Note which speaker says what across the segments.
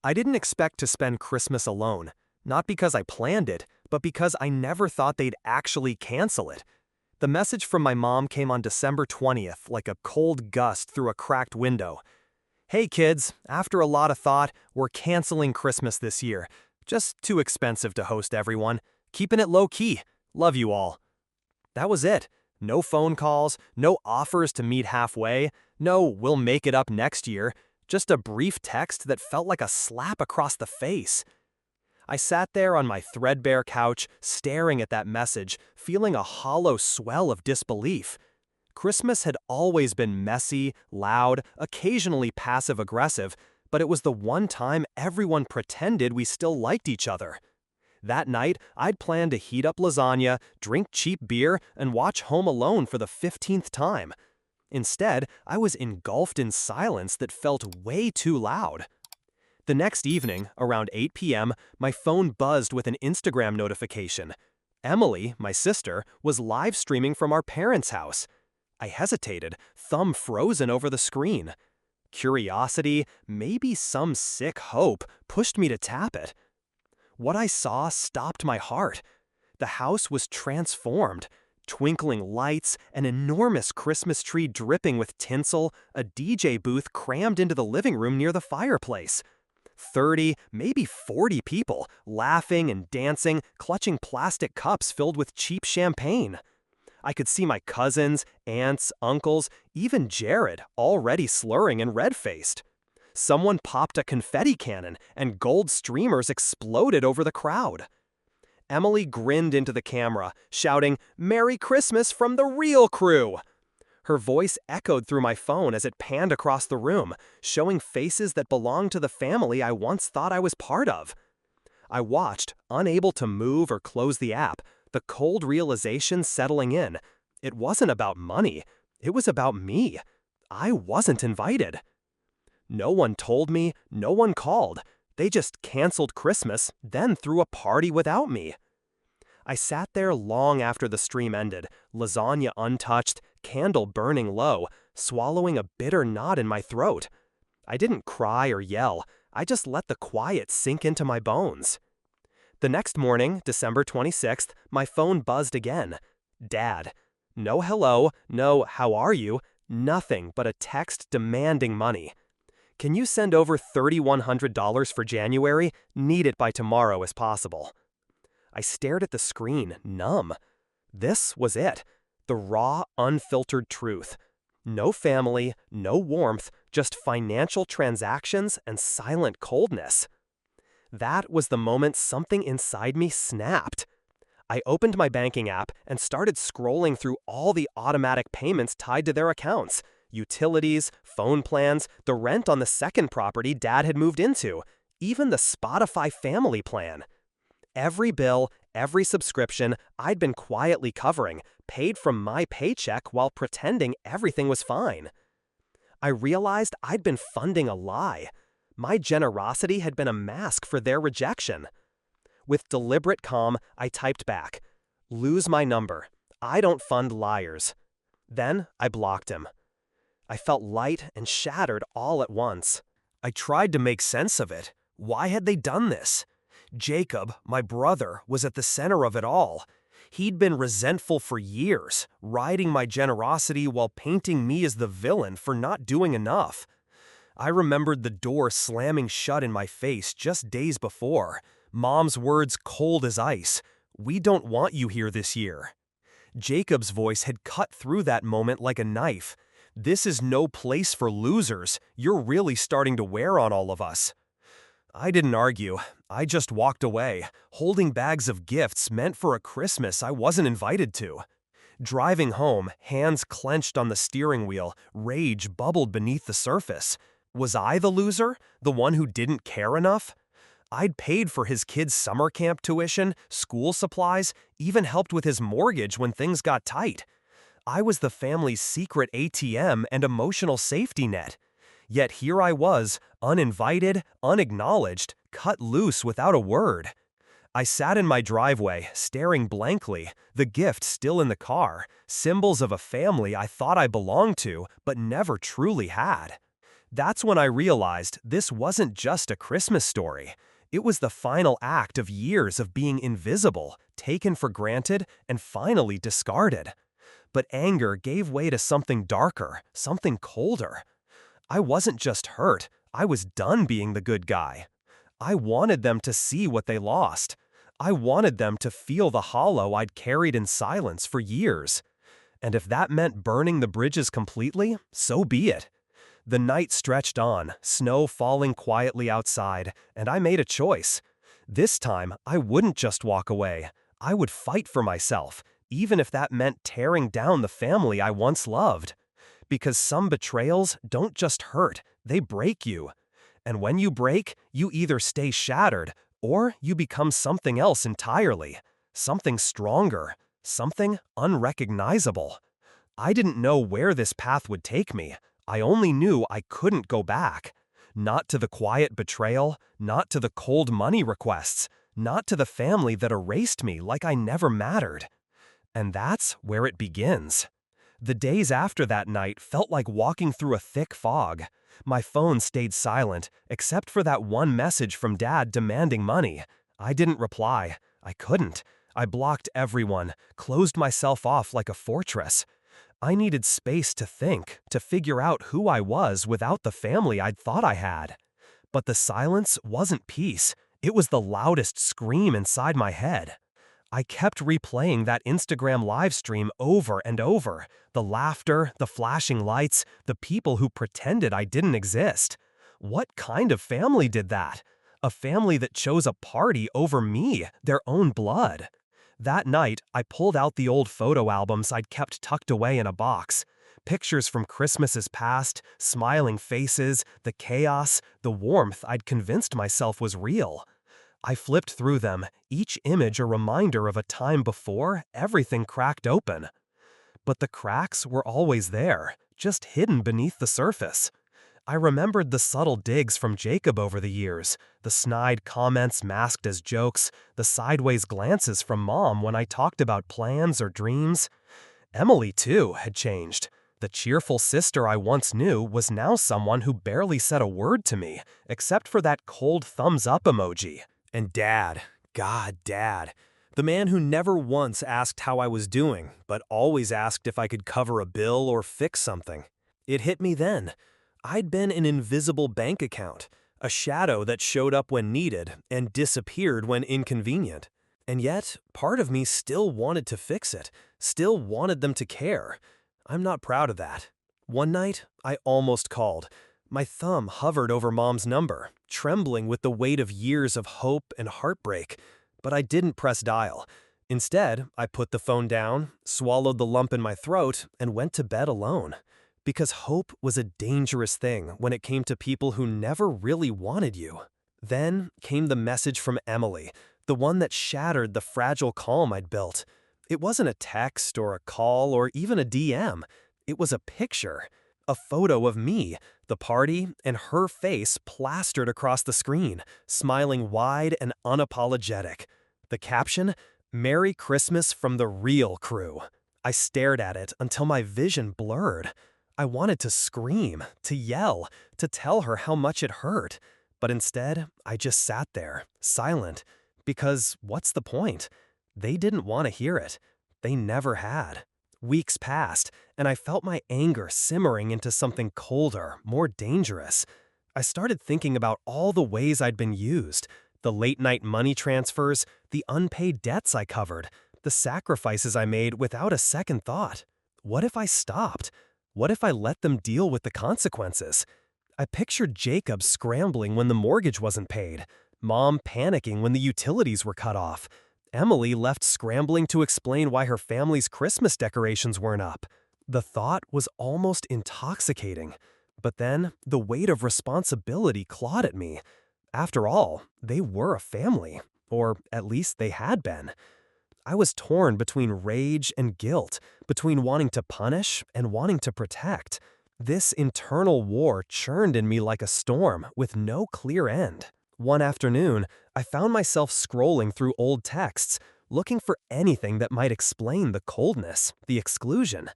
Speaker 1: I didn't expect to spend Christmas alone, not because I planned it, but because I never thought they'd actually cancel it. The message from my mom came on December 20th like a cold gust through a cracked window. Hey kids, after a lot of thought, we're canceling Christmas this year. Just too expensive to host everyone. Keeping it low-key. Love you all. That was it. No phone calls, no offers to meet halfway, no we'll make it up next year. Just a brief text that felt like a slap across the face. I sat there on my threadbare couch, staring at that message, feeling a hollow swell of disbelief. Christmas had always been messy, loud, occasionally passive-aggressive, but it was the one time everyone pretended we still liked each other. That night, I'd planned to heat up lasagna, drink cheap beer, and watch Home Alone for the 15th time. Instead, I was engulfed in silence that felt way too loud. The next evening, around 8 p.m., my phone buzzed with an Instagram notification. Emily, my sister, was live streaming from our parents' house. I hesitated, thumb frozen over the screen. Curiosity, maybe some sick hope, pushed me to tap it. What I saw stopped my heart. The house was transformed. Twinkling lights, an enormous Christmas tree dripping with tinsel, a DJ booth crammed into the living room near the fireplace. 30, maybe 40 people, laughing and dancing, clutching plastic cups filled with cheap champagne. I could see my cousins, aunts, uncles, even Jared, already slurring and red-faced. Someone popped a confetti cannon, and gold streamers exploded over the crowd. Emily grinned into the camera, shouting, "Merry Christmas from the real crew!" Her voice echoed through my phone as it panned across the room, showing faces that belonged to the family I once thought I was part of. I watched, unable to move or close the app, the cold realization settling in. It wasn't about money. It was about me. I wasn't invited. No one told me, no one called. They just canceled Christmas, then threw a party without me. I sat there long after the stream ended, lasagna untouched, candle burning low, swallowing a bitter knot in my throat. I didn't cry or yell. I just let the quiet sink into my bones. The next morning, December 26th, my phone buzzed again. Dad. No hello, no how are you, nothing but a text demanding money. Can you send over $3,100 for January? Need it by tomorrow as possible. I stared at the screen, numb. This was it. The raw, unfiltered truth. No family, no warmth, just financial transactions and silent coldness. That was the moment something inside me snapped. I opened my banking app and started scrolling through all the automatic payments tied to their accounts. Utilities, phone plans, the rent on the second property Dad had moved into, even the Spotify family plan. Every bill, every subscription I'd been quietly covering, paid from my paycheck while pretending everything was fine. I realized I'd been funding a lie. My generosity had been a mask for their rejection. With deliberate calm, I typed back, "Lose my number. I don't fund liars." Then I blocked him. I felt light and shattered all at once. I tried to make sense of it. Why had they done this? Jacob, my brother, was at the center of it all. He'd been resentful for years, riding my generosity while painting me as the villain for not doing enough. I remembered the door slamming shut in my face just days before. Mom's words cold as ice. "We don't want you here this year." Jacob's voice had cut through that moment like a knife. "This is no place for losers. You're really starting to wear on all of us." I didn't argue. I just walked away, holding bags of gifts meant for a Christmas I wasn't invited to. Driving home, hands clenched on the steering wheel, rage bubbled beneath the surface. Was I the loser? The one who didn't care enough? I'd paid for his kid's summer camp tuition, school supplies, even helped with his mortgage when things got tight. I was the family's secret ATM and emotional safety net. Yet here I was, uninvited, unacknowledged, cut loose without a word. I sat in my driveway, staring blankly, the gift still in the car, symbols of a family I thought I belonged to, but never truly had. That's when I realized this wasn't just a Christmas story. It was the final act of years of being invisible, taken for granted, and finally discarded. But anger gave way to something darker, something colder. I wasn't just hurt, I was done being the good guy. I wanted them to see what they lost. I wanted them to feel the hollow I'd carried in silence for years. And if that meant burning the bridges completely, so be it. The night stretched on, snow falling quietly outside, and I made a choice. This time, I wouldn't just walk away. I would fight for myself, even if that meant tearing down the family I once loved. Because some betrayals don't just hurt, they break you. And when you break, you either stay shattered, or you become something else entirely. Something stronger, something unrecognizable. I didn't know where this path would take me. I only knew I couldn't go back. Not to the quiet betrayal, not to the cold money requests, not to the family that erased me like I never mattered. And that's where it begins. The days after that night felt like walking through a thick fog. My phone stayed silent, except for that one message from Dad demanding money. I didn't reply. I couldn't. I blocked everyone, closed myself off like a fortress. I needed space to think, to figure out who I was without the family I'd thought I had. But the silence wasn't peace. It was the loudest scream inside my head. I kept replaying that Instagram live stream over and over. The laughter, the flashing lights, the people who pretended I didn't exist. What kind of family did that? A family that chose a party over me, their own blood. That night, I pulled out the old photo albums I'd kept tucked away in a box. Pictures from Christmases past, smiling faces, the chaos, the warmth I'd convinced myself was real. I flipped through them, each image a reminder of a time before everything cracked open. But the cracks were always there, just hidden beneath the surface. I remembered the subtle digs from Jacob over the years, the snide comments masked as jokes, the sideways glances from Mom when I talked about plans or dreams. Emily, too, had changed. The cheerful sister I once knew was now someone who barely said a word to me, except for that cold thumbs-up emoji. And Dad, God, Dad, the man who never once asked how I was doing, but always asked if I could cover a bill or fix something. It hit me then. I'd been an invisible bank account, a shadow that showed up when needed and disappeared when inconvenient. And yet, part of me still wanted to fix it, still wanted them to care. I'm not proud of that. One night, I almost called. My thumb hovered over Mom's number, trembling with the weight of years of hope and heartbreak. But I didn't press dial. Instead, I put the phone down, swallowed the lump in my throat, and went to bed alone. Because hope was a dangerous thing when it came to people who never really wanted you. Then came the message from Emily, the one that shattered the fragile calm I'd built. It wasn't a text or a call or even a DM. It was a picture. A photo of me, the party, and her face plastered across the screen, smiling wide and unapologetic. The caption, "Merry Christmas from the real crew." I stared at it until my vision blurred. I wanted to scream, to yell, to tell her how much it hurt. But instead, I just sat there, silent. Because what's the point? They didn't want to hear it. They never had. Weeks passed, and I felt my anger simmering into something colder, more dangerous. I started thinking about all the ways I'd been used, the late-night money transfers, the unpaid debts I covered, the sacrifices I made without a second thought. What if I stopped? What if I let them deal with the consequences? I pictured Jacob scrambling when the mortgage wasn't paid, Mom panicking when the utilities were cut off, Emily left scrambling to explain why her family's Christmas decorations weren't up. The thought was almost intoxicating. But then, the weight of responsibility clawed at me. After all, they were a family. Or at least they had been. I was torn between rage and guilt, between wanting to punish and wanting to protect. This internal war churned in me like a storm, with no clear end. One afternoon, I found myself scrolling through old texts, looking for anything that might explain the coldness, the exclusion.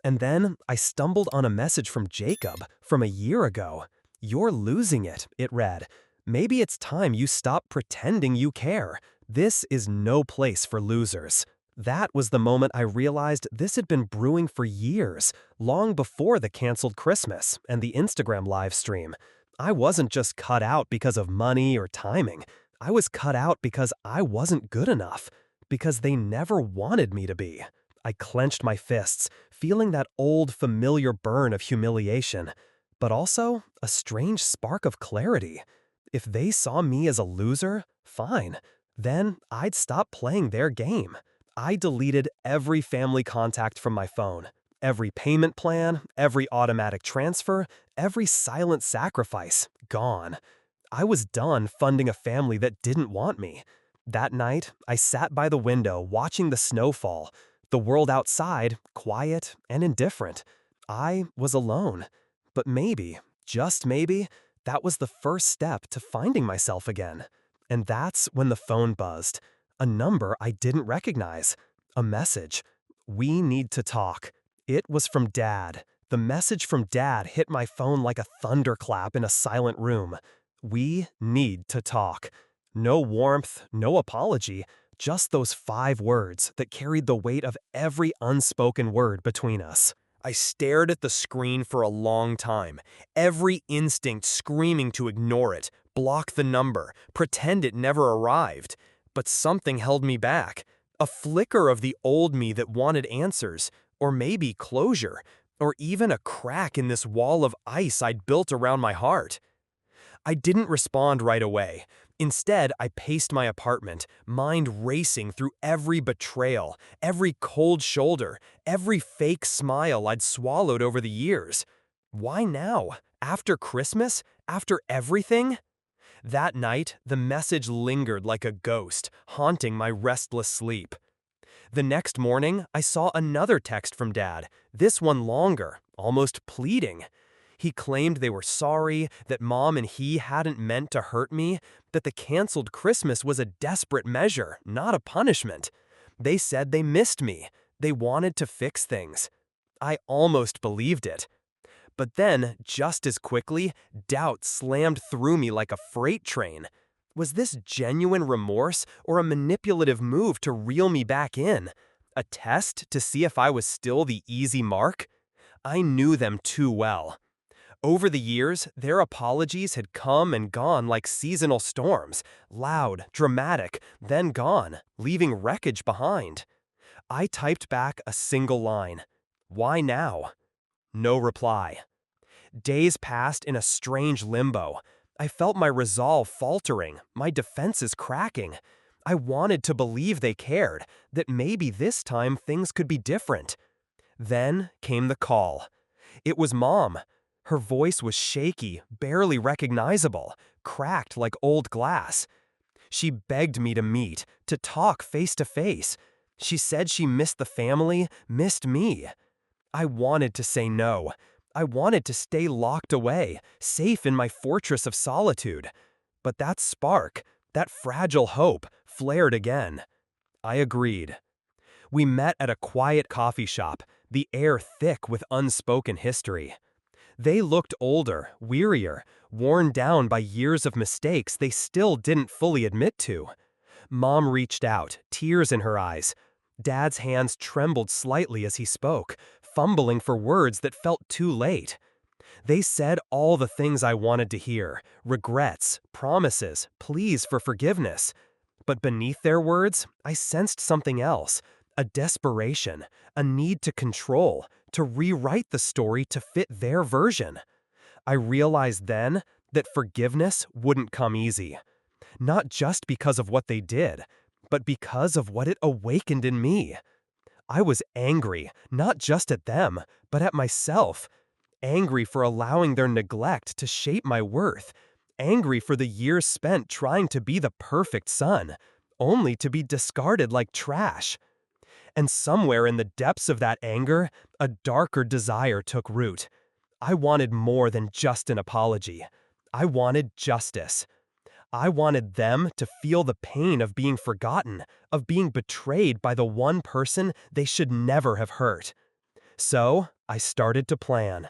Speaker 1: And then I stumbled on a message from Jacob from a year ago. "You're losing it," it read. "Maybe it's time you stop pretending you care. This is no place for losers." That was the moment I realized this had been brewing for years, long before the canceled Christmas and the Instagram live stream. I wasn't just cut out because of money or timing. I was cut out because I wasn't good enough, because they never wanted me to be. I clenched my fists, feeling that old familiar burn of humiliation, but also a strange spark of clarity. If they saw me as a loser, fine. Then I'd stop playing their game. I deleted every family contact from my phone. Every payment plan, every automatic transfer, every silent sacrifice, gone. I was done funding a family that didn't want me. That night, I sat by the window watching the snow fall. The world outside, quiet and indifferent. I was alone. But maybe, just maybe, that was the first step to finding myself again. And that's when the phone buzzed. A number I didn't recognize. A message. "We need to talk." It was from Dad. The message from Dad hit my phone like a thunderclap in a silent room. "We need to talk." No warmth, no apology, just those 5 words that carried the weight of every unspoken word between us. I stared at the screen for a long time, every instinct screaming to ignore it, block the number, pretend it never arrived. But something held me back. A flicker of the old me that wanted answers, or maybe closure, or even a crack in this wall of ice I'd built around my heart. I didn't respond right away. Instead, I paced my apartment, mind racing through every betrayal, every cold shoulder, every fake smile I'd swallowed over the years. Why now? After Christmas? After everything? That night, the message lingered like a ghost, haunting my restless sleep. The next morning, I saw another text from Dad, this one longer, almost pleading. He claimed they were sorry, that Mom and he hadn't meant to hurt me, that the canceled Christmas was a desperate measure, not a punishment. They said they missed me. They wanted to fix things. I almost believed it. But then, just as quickly, doubt slammed through me like a freight train. Was this genuine remorse or a manipulative move to reel me back in? A test to see if I was still the easy mark? I knew them too well. Over the years, their apologies had come and gone like seasonal storms, loud, dramatic, then gone, leaving wreckage behind. I typed back a single line. "Why now?" No reply. Days passed in a strange limbo. I felt my resolve faltering, my defenses cracking. I wanted to believe they cared, that maybe this time things could be different. Then came the call. It was Mom. Her voice was shaky, barely recognizable, cracked like old glass. She begged me to meet, to talk face to face. She said she missed the family, missed me. I wanted to say no. I wanted to stay locked away, safe in my fortress of solitude. But that spark, that fragile hope, flared again. I agreed. We met at a quiet coffee shop, the air thick with unspoken history. They looked older, wearier, worn down by years of mistakes they still didn't fully admit to. Mom reached out, tears in her eyes. Dad's hands trembled slightly as he spoke, fumbling for words that felt too late. They said all the things I wanted to hear, regrets, promises, pleas for forgiveness. But beneath their words, I sensed something else, a desperation, a need to control, to rewrite the story to fit their version. I realized then that forgiveness wouldn't come easy. Not just because of what they did, but because of what it awakened in me. I was angry, not just at them, but at myself. Angry for allowing their neglect to shape my worth. Angry for the years spent trying to be the perfect son, only to be discarded like trash. And somewhere in the depths of that anger, a darker desire took root. I wanted more than just an apology. I wanted justice. I wanted them to feel the pain of being forgotten, of being betrayed by the one person they should never have hurt. So, I started to plan.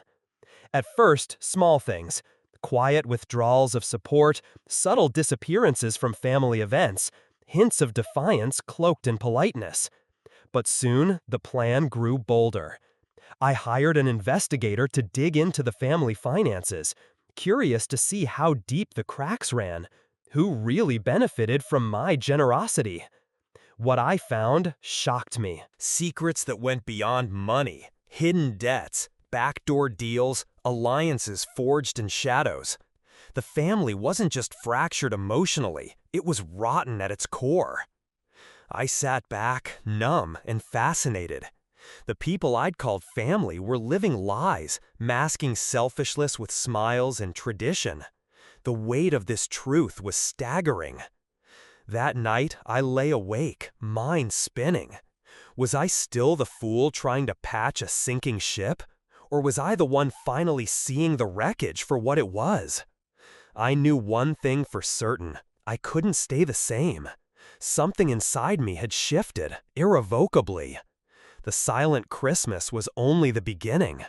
Speaker 1: At first, small things.
Speaker 2: Quiet withdrawals of support, subtle disappearances from family events, hints of defiance cloaked in politeness. But soon, the plan grew bolder. I hired an investigator to dig into the family finances, curious to see how deep the cracks ran, who really benefited from my generosity. What I found shocked me.
Speaker 1: Secrets that went beyond money, hidden debts, backdoor deals, alliances forged in shadows. The family wasn't just fractured emotionally, it was rotten at its core. I sat back, numb and fascinated. The people I'd called family were living lies, masking selfishness with smiles and tradition. The weight of this truth was staggering. That night, I lay awake, mind spinning. Was I still the fool trying to patch a sinking ship? Or was I the one finally seeing the wreckage for what it was? I knew one thing for certain. I couldn't stay the same. Something inside me had shifted, irrevocably. The silent Christmas was only the beginning.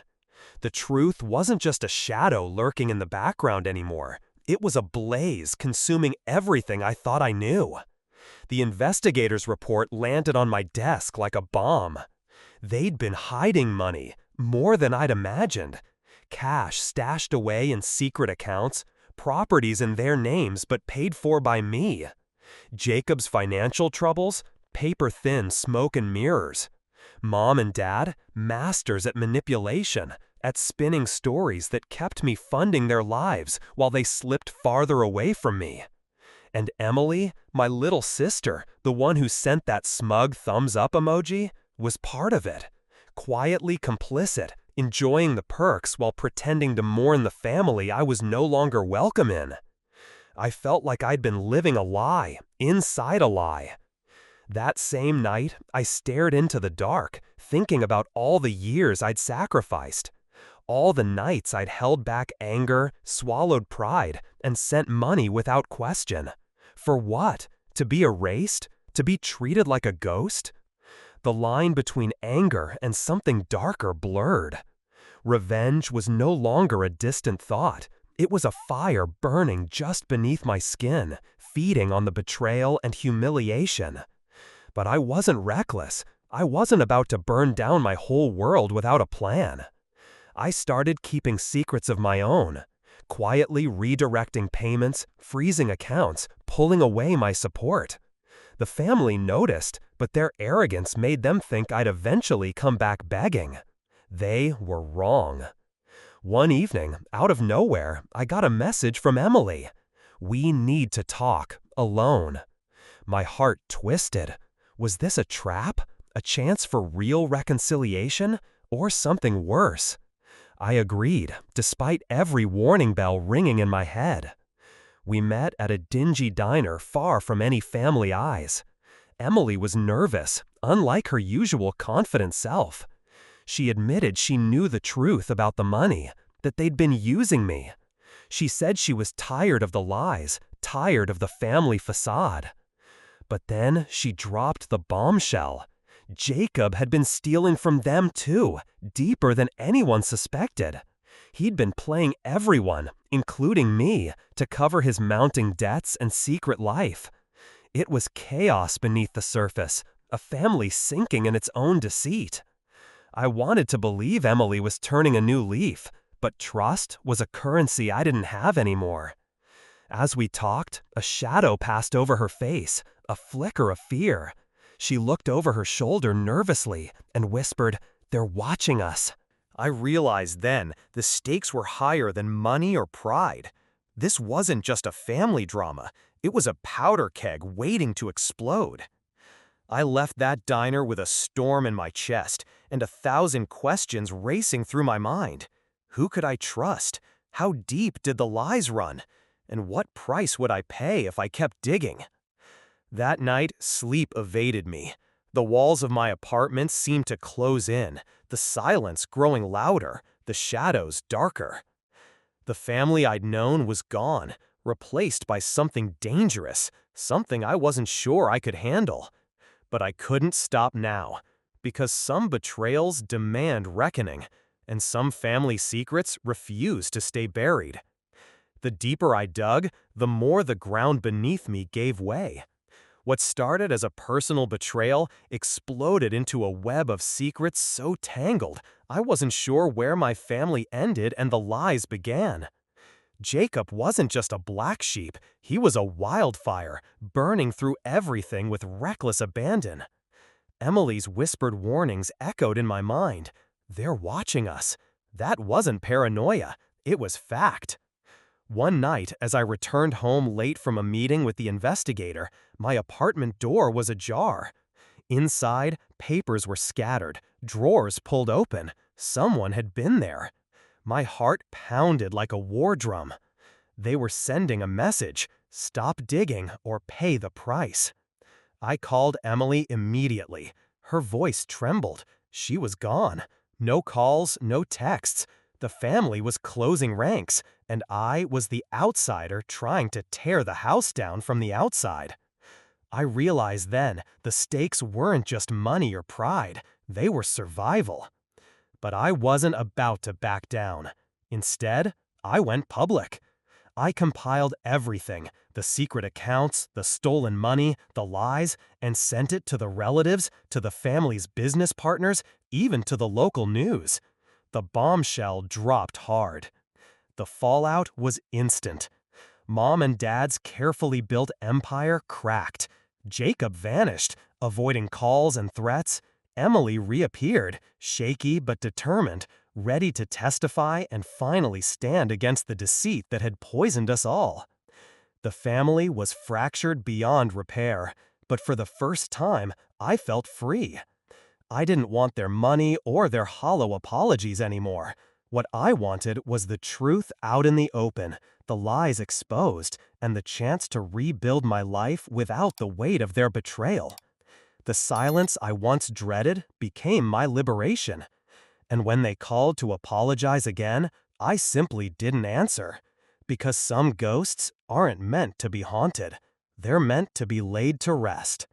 Speaker 1: The truth wasn't just a shadow lurking in the background anymore. It was a blaze consuming everything I thought I knew. The investigator's report landed on my desk like a bomb. They'd been hiding money, more than I'd imagined. Cash stashed away in secret accounts, properties in their names but paid for by me. Jacob's financial troubles, paper-thin smoke and mirrors. Mom and Dad, masters at manipulation, at spinning stories that kept me funding their lives while they slipped farther away from me. And Emily, my little sister, the one who sent that smug thumbs-up emoji, was part of it. Quietly complicit, enjoying the perks while pretending to mourn the family I was no longer welcome in. I felt like I'd been living a lie, inside a lie. That same night, I stared into the dark, thinking about all the years I'd sacrificed. All the nights I'd held back anger, swallowed pride, and sent money without question. For what? To be erased? To be treated like a ghost? The line between anger and something darker blurred. Revenge was no longer a distant thought. It was a fire burning just beneath my skin, feeding on the betrayal and humiliation. But I wasn't reckless. I wasn't about to burn down my whole world without a plan. I started keeping secrets of my own, quietly redirecting payments, freezing accounts, pulling away my support. The family noticed, but their arrogance made them think I'd eventually come back begging. They were wrong. One evening, out of nowhere, I got a message from Emily. "We need to talk, alone." My heart twisted. Was this a trap? A chance for real reconciliation? Or something worse? I agreed, despite every warning bell ringing in my head. We met at a dingy diner far from any family eyes. Emily was nervous, unlike her usual confident self. She admitted she knew the truth about the money, that they'd been using me. She said she was tired of the lies, tired of the family facade. But then she dropped the bombshell. Jacob had been stealing from them too, deeper than anyone suspected. He'd been playing everyone, including me, to cover his mounting debts and secret life. It was chaos beneath the surface, a family sinking in its own deceit. I wanted to believe Emily was turning a new leaf, but trust was a currency I didn't have anymore. As we talked, a shadow passed over her face, a flicker of fear. She looked over her shoulder nervously and whispered, "They're watching us." I realized then the stakes were higher than money or pride. This wasn't just a family drama, it was a powder keg waiting to explode. I left that diner with a storm in my chest and 1,000 questions racing through my mind. Who could I trust? How deep did the lies run? And what price would I pay if I kept digging? That night, sleep evaded me. The walls of my apartment seemed to close in, the silence growing louder, the shadows darker. The family I'd known was gone, replaced by something dangerous, something I wasn't sure I could handle. But I couldn't stop now, because some betrayals demand reckoning, and some family secrets refuse to stay buried. The deeper I dug, the more the ground beneath me gave way. What started as a personal betrayal exploded into a web of secrets so tangled, I wasn't sure where my family ended and the lies began. Jacob wasn't just a black sheep, he was a wildfire, burning through everything with reckless abandon. Emily's whispered warnings echoed in my mind. They're watching us. That wasn't paranoia, it was fact. One night, as I returned home late from a meeting with the investigator, my apartment door was ajar. Inside, papers were scattered, drawers pulled open. Someone had been there. My heart pounded like a war drum. They were sending a message: stop digging or pay the price. I called Emily immediately. Her voice trembled. She was gone. No calls, no texts. The family was closing ranks, and I was the outsider trying to tear the house down from the outside. I realized then the stakes weren't just money or pride, they were survival. But I wasn't about to back down. Instead, I went public. I compiled everything, the secret accounts, the stolen money, the lies, and sent it to the relatives, to the family's business partners, even to the local news. The bombshell dropped hard. The fallout was instant. Mom and Dad's carefully built empire cracked. Jacob vanished, avoiding calls and threats. Emily reappeared, shaky but determined, ready to testify and finally stand against the deceit that had poisoned us all. The family was fractured beyond repair, but for the first time, I felt free. I didn't want their money or their hollow apologies anymore. What I wanted was the truth out in the open, the lies exposed, and the chance to rebuild my life without the weight of their betrayal. The silence I once dreaded became my liberation. And when they called to apologize again, I simply didn't answer. Because some ghosts aren't meant to be haunted. They're meant to be laid to rest.